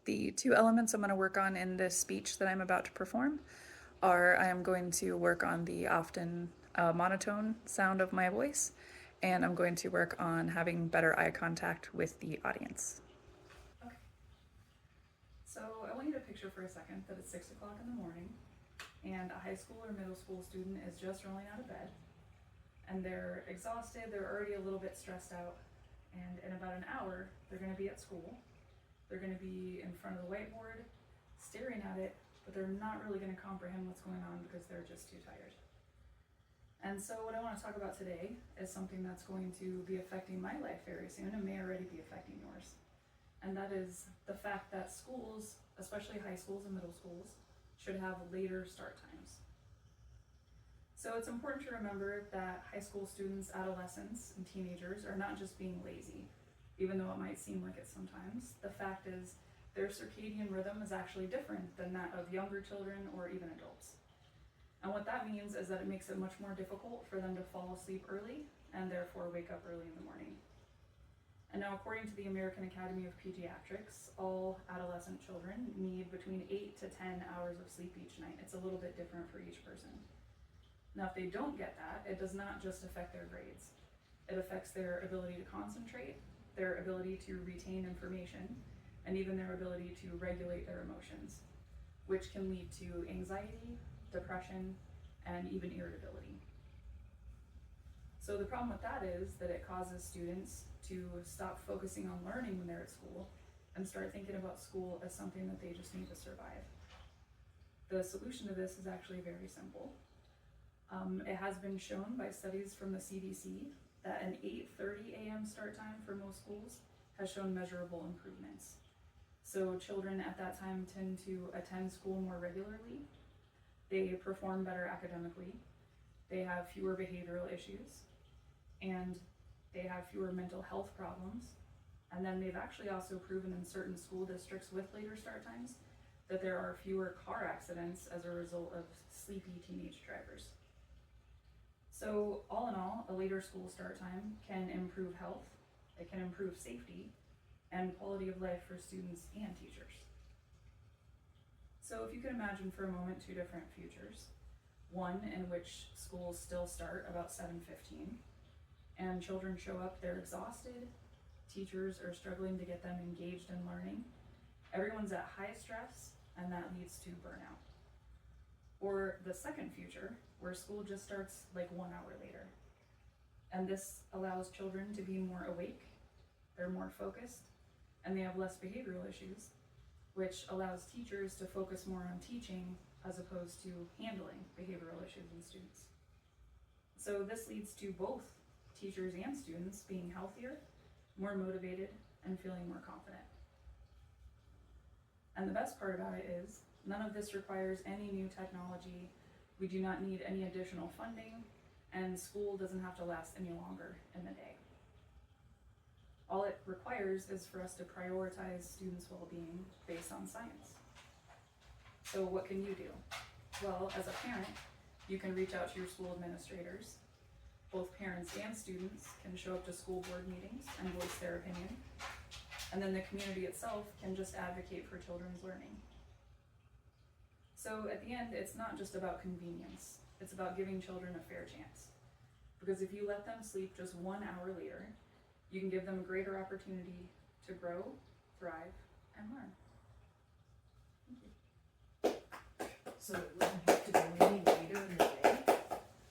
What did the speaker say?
The two elements I'm going to work on in this speech that I'm about to perform are I am going to work on the often monotone sound of my voice, and I'm going to work on having better eye contact with the audience. Okay. So I want you to picture for a second that it's 6 o'clock in the morning, and a high school or middle school student is just rolling out of bed, and they're exhausted, they're already a little bit stressed out, and in about an hour, they're going to be at school. They're going to be in front of the whiteboard, staring at it, but they're not really going to comprehend what's going on because they're just too tired. And so what I want to talk about today is something that's going to be affecting my life very soon and may already be affecting yours. And that is the fact that schools, especially high schools and middle schools, should have later start times. So it's important to remember that high school students, adolescents, and teenagers are not just being lazy, even though it might seem like it sometimes. The fact is, their circadian rhythm is actually different than that of younger children or even adults. And what that means is that it makes it much more difficult for them to fall asleep early and therefore wake up early in the morning. And now, according to the American Academy of Pediatrics, all adolescent children need between 8 to 10 hours of sleep each night. It's a little bit different for each person. Now, if they don't get that, it does not just affect their grades. It affects their ability to concentrate, their ability to retain information, and even their ability to regulate their emotions, which can lead to anxiety, depression, and even irritability. So the problem with that is that it causes students to stop focusing on learning when they're at school and start thinking about school as something that they just need to survive. The solution to this is actually very simple. It has been shown by studies from the CDC that an 8:30 a.m. start time for most schools has shown measurable improvements. So children at that time tend to attend school more regularly, they perform better academically, they have fewer behavioral issues, and they have fewer mental health problems. And then they've actually also proven in certain school districts with later start times that there are fewer car accidents as a result of sleepy teenage drivers. So all in all, a later school start time can improve health, it can improve safety, and quality of life for students and teachers. So if you could imagine for a moment two different futures, one in which schools still start about 7:15, and children show up, they're exhausted, teachers are struggling to get them engaged in learning, everyone's at high stress, and that leads to burnout. Or the second future, where school just starts like 1 hour later. And this allows children to be more awake, they're more focused, and they have less behavioral issues, which allows teachers to focus more on teaching as opposed to handling behavioral issues in students. So this leads to both teachers and students being healthier, more motivated, and feeling more confident. And the best part about it is, none of this requires any new technology. We do not need any additional funding, and school doesn't have to last any longer in the day. All it requires is for us to prioritize students' well-being based on science. So what can you do? Well, as a parent, you can reach out to your school administrators. Both parents and students can show up to school board meetings and voice their opinion. And then the community itself can just advocate for children's learning. So at the end, it's not just about convenience, it's about giving children a fair chance. Because if you let them sleep just 1 hour later, you can give them a greater opportunity to grow, thrive, and learn. Thank you. So